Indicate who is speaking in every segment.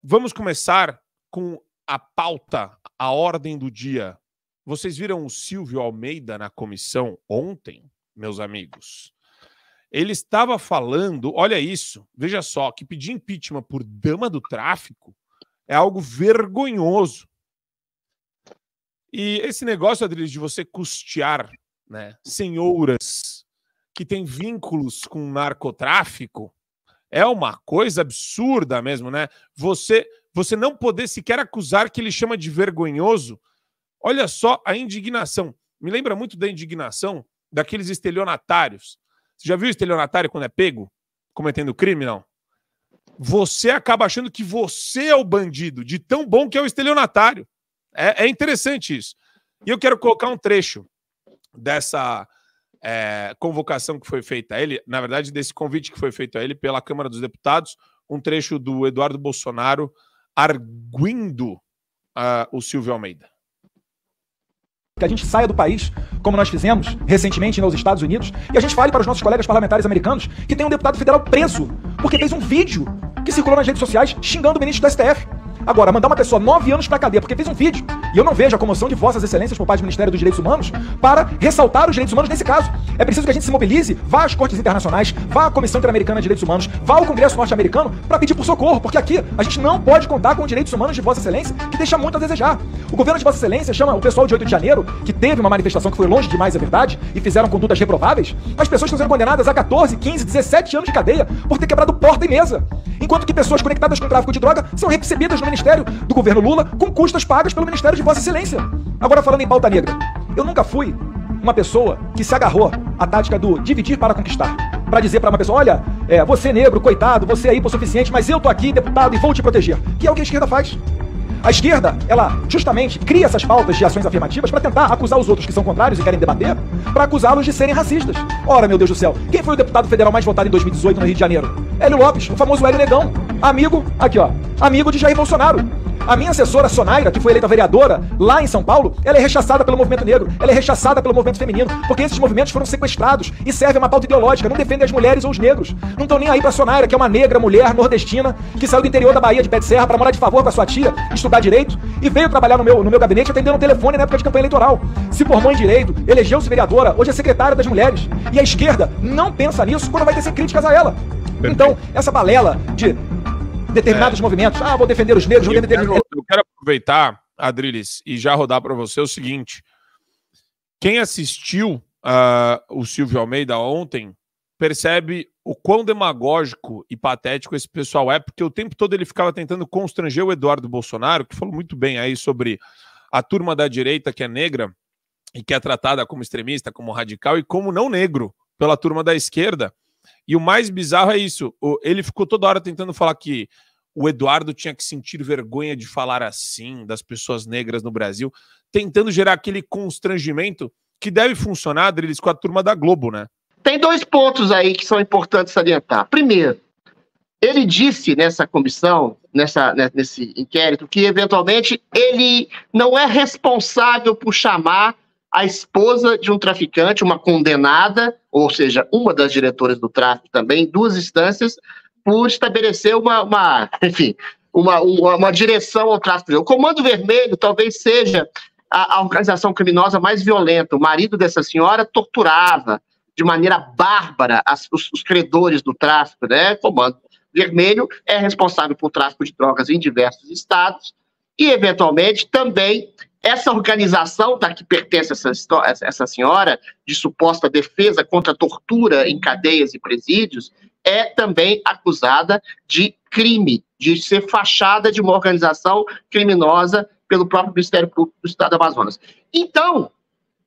Speaker 1: Vamos começar com a pauta, a ordem do dia. Vocês viram o Silvio Almeida na comissão ontem, meus amigos? Ele estava falando, olha isso, veja só, que pedir impeachment por dama do tráfico é algo vergonhoso. E esse negócio, Adriles, de você custear, né, senhoras que têm vínculos com narcotráfico, é uma coisa absurda mesmo, né? Você não poder sequer acusar que ele chama de vergonhoso. Olha só a indignação. Me lembra muito da indignação daqueles estelionatários. Você já viu estelionatário quando é pego cometendo crime? Não. Você acaba achando que você é o bandido, de tão bom que é o estelionatário. É interessante isso. E eu quero colocar um trecho dessa convocação que foi feita a ele, na verdade, desse convite que foi feito a ele pela Câmara dos Deputados, um trecho do Eduardo Bolsonaro arguindo o Silvio Almeida.
Speaker 2: Que a gente saia do país, como nós fizemos recentemente nos Estados Unidos, e a gente fale para os nossos colegas parlamentares americanos que tem um deputado federal preso porque fez um vídeo que circulou nas redes sociais xingando o ministro do STF. Agora, mandar uma pessoa 9 anos pra cadeia porque fez um vídeo, e eu não vejo a comoção de vossas excelências por parte do Ministério dos Direitos Humanos para ressaltar os direitos humanos nesse caso. É preciso que a gente se mobilize, vá às cortes internacionais, vá à Comissão Interamericana de Direitos Humanos, vá ao Congresso norte-americano para pedir por socorro, porque aqui a gente não pode contar com os direitos humanos de vossa excelência, que deixa muito a desejar. O governo de vossa excelência chama o pessoal de 8 de janeiro, que teve uma manifestação que foi longe demais, é verdade, e fizeram condutas reprováveis, as pessoas estão sendo condenadas a 14, 15, 17 anos de cadeia por ter quebrado porta e mesa. Enquanto que pessoas conectadas com o tráfico de droga são recebidas no Ministério do governo Lula com custas pagas pelo Ministério de Vossa Excelência. Agora, falando em pauta negra, eu nunca fui uma pessoa que se agarrou à tática do dividir para conquistar. Para dizer para uma pessoa, olha, você negro, coitado, você é hipossuficiente, mas eu tô aqui, deputado, e vou te proteger. Que é o que a esquerda faz. A esquerda, ela justamente cria essas pautas de ações afirmativas para tentar acusar os outros que são contrários e querem debater, para acusá-los de serem racistas. Ora, meu Deus do céu, quem foi o deputado federal mais votado em 2018 no Rio de Janeiro? Hélio Lopes, o famoso Hélio Negão, amigo, aqui ó, amigo de Jair Bolsonaro. A minha assessora, Sonaira, que foi eleita vereadora lá em São Paulo, ela é rechaçada pelo movimento negro, ela é rechaçada pelo movimento feminino, porque esses movimentos foram sequestrados e servem a uma pauta ideológica, não defendem as mulheres ou os negros. Não estão nem aí pra Sonaira, que é uma negra, mulher, nordestina, que saiu do interior da Bahia de Pé de Serra pra morar de favor com a sua tia, estudar direito, e veio trabalhar no meu gabinete atendendo o telefone na época de campanha eleitoral. Se formou em direito, elegeu-se vereadora, hoje é secretária das mulheres. E a esquerda não pensa nisso quando vai tecer críticas a ela. Então, essa balela de determinados movimentos, vou defender os negros, vou defender os negros.
Speaker 1: Eu quero aproveitar, Adriles, e já rodar para você o seguinte. Quem assistiu o Silvio Almeida ontem percebe o quão demagógico e patético esse pessoal é, porque o tempo todo ele ficava tentando constranger o Eduardo Bolsonaro, que falou muito bem aí sobre a turma da direita que é negra e que é tratada como extremista, como radical e como não negro pela turma da esquerda. E o mais bizarro é isso, ele ficou toda hora tentando falar que o Eduardo tinha que sentir vergonha de falar assim das pessoas negras no Brasil, tentando gerar aquele constrangimento que deve funcionar, Adriles, com a turma da Globo, né?
Speaker 3: Tem 2 pontos aí que são importantes salientar. Primeiro, ele disse nessa comissão, nesse inquérito, que eventualmente ele não é responsável por chamar a esposa de um traficante, uma condenada, ou seja, uma das diretoras do tráfico também, em 2 instâncias, por estabelecer uma direção ao tráfico. O Comando Vermelho talvez seja a organização criminosa mais violenta. O marido dessa senhora torturava de maneira bárbara os credores do tráfico, né? O Comando Vermelho é responsável por tráfico de drogas em diversos estados e, eventualmente, também essa organização da que pertence essa senhora, de suposta defesa contra a tortura em cadeias e presídios, é também acusada de crime, de ser fachada de uma organização criminosa pelo próprio Ministério Público do Estado do Amazonas. Então,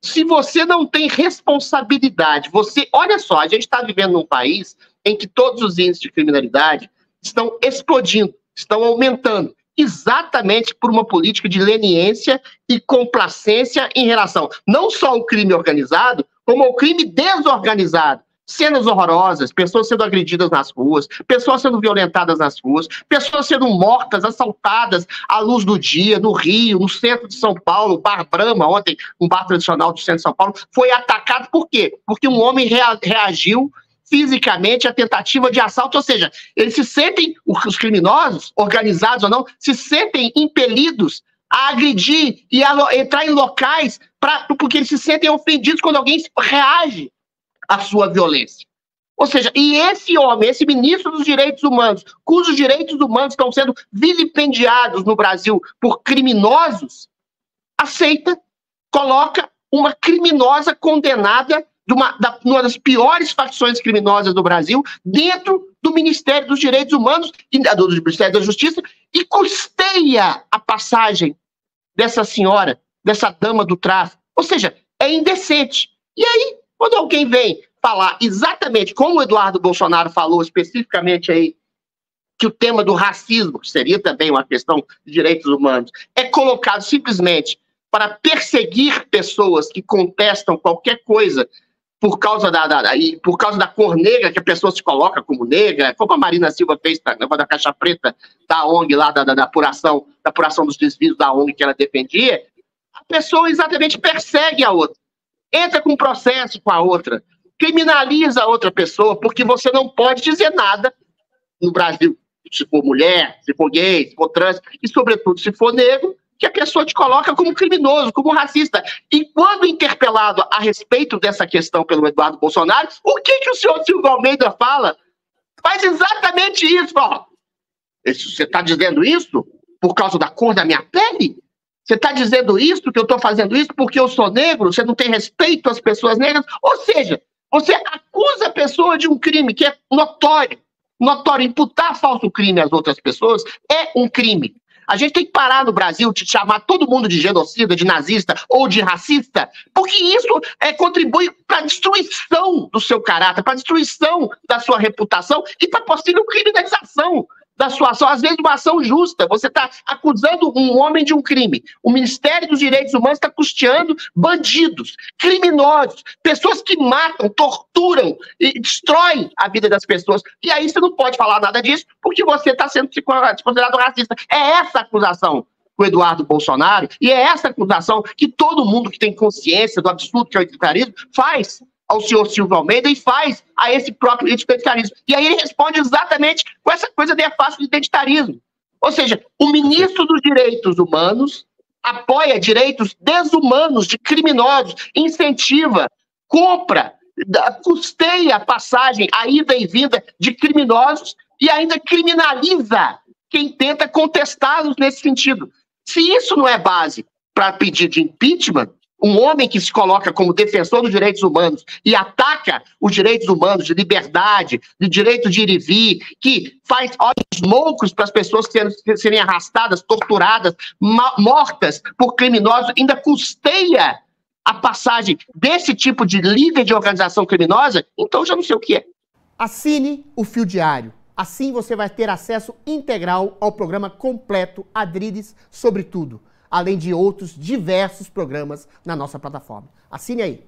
Speaker 3: se você não tem responsabilidade, olha só, a gente está vivendo num país em que todos os índices de criminalidade estão explodindo, estão aumentando, exatamente por uma política de leniência e complacência em relação não só ao crime organizado, como ao crime desorganizado. Cenas horrorosas, pessoas sendo agredidas nas ruas, pessoas sendo violentadas nas ruas, pessoas sendo mortas, assaltadas à luz do dia, no Rio, no centro de São Paulo, Bar Brahma, ontem, um bar tradicional do centro de São Paulo, foi atacado por quê? Porque um homem reagiu fisicamente a tentativa de assalto, ou seja, eles se sentem, os criminosos, organizados ou não, se sentem impelidos a agredir e a entrar em locais porque eles se sentem ofendidos quando alguém reage à sua violência. Ou seja, e esse homem, esse ministro dos direitos humanos, cujos direitos humanos estão sendo vilipendiados no Brasil por criminosos, aceita, coloca uma criminosa condenada de uma das piores facções criminosas do Brasil dentro do Ministério dos Direitos Humanos e do Ministério da Justiça e custeia a passagem dessa senhora, dessa dama do tráfico. Ou seja, é indecente. E aí, quando alguém vem falar exatamente como o Eduardo Bolsonaro falou especificamente aí, que o tema do racismo, que seria também uma questão de direitos humanos, é colocado simplesmente para perseguir pessoas que contestam qualquer coisa por causa da cor negra, que a pessoa se coloca como negra, como a Marina Silva fez da caixa preta da ONG, lá da apuração dos desvios da ONG que ela defendia, a pessoa exatamente persegue a outra, entra com um processo com a outra, criminaliza a outra pessoa, porque você não pode dizer nada no Brasil, se for mulher, se for gay, se for trans, e sobretudo se for negro, que a pessoa te coloca como criminoso, como racista. E quando interpelado a respeito dessa questão pelo Eduardo Bolsonaro, o que o senhor Silvio Almeida fala? Faz exatamente isso. Ó. Você está dizendo isso por causa da cor da minha pele? Você está dizendo isso, que eu estou fazendo isso porque eu sou negro? Você não tem respeito às pessoas negras? Ou seja, você acusa a pessoa de um crime que é notório. Notório. Imputar falso crime às outras pessoas é um crime. A gente tem que parar no Brasil de chamar todo mundo de genocida, de nazista ou de racista, porque isso contribui para a destruição do seu caráter, para a destruição da sua reputação e para a possível criminalização da sua ação, às vezes uma ação justa. Você está acusando um homem de um crime. O Ministério dos Direitos Humanos está custeando bandidos, criminosos, pessoas que matam, torturam e destroem a vida das pessoas. E aí você não pode falar nada disso porque você está sendo considerado racista. É essa a acusação do Eduardo Bolsonaro e é essa acusação que todo mundo que tem consciência do absurdo que é o identitarismo faz ao senhor Silvio Almeida e faz a esse próprio identitarismo. E aí ele responde exatamente com essa coisa de fácil de identitarismo. Ou seja, o ministro dos Direitos Humanos apoia direitos desumanos de criminosos, incentiva, compra, custeia a passagem, a ida e vinda de criminosos e ainda criminaliza quem tenta contestá-los nesse sentido. Se isso não é base para pedir de impeachment, um homem que se coloca como defensor dos direitos humanos e ataca os direitos humanos de liberdade, de direito de ir e vir, que faz olhos loucos para as pessoas serem arrastadas, torturadas, mortas por criminosos, ainda custeia a passagem desse tipo de líder de organização criminosa, então já não sei o que é.
Speaker 4: Assine o Fio Diário. Assim você vai ter acesso integral ao programa completo Adriles sobre tudo, além de outros diversos programas na nossa plataforma. Assine aí.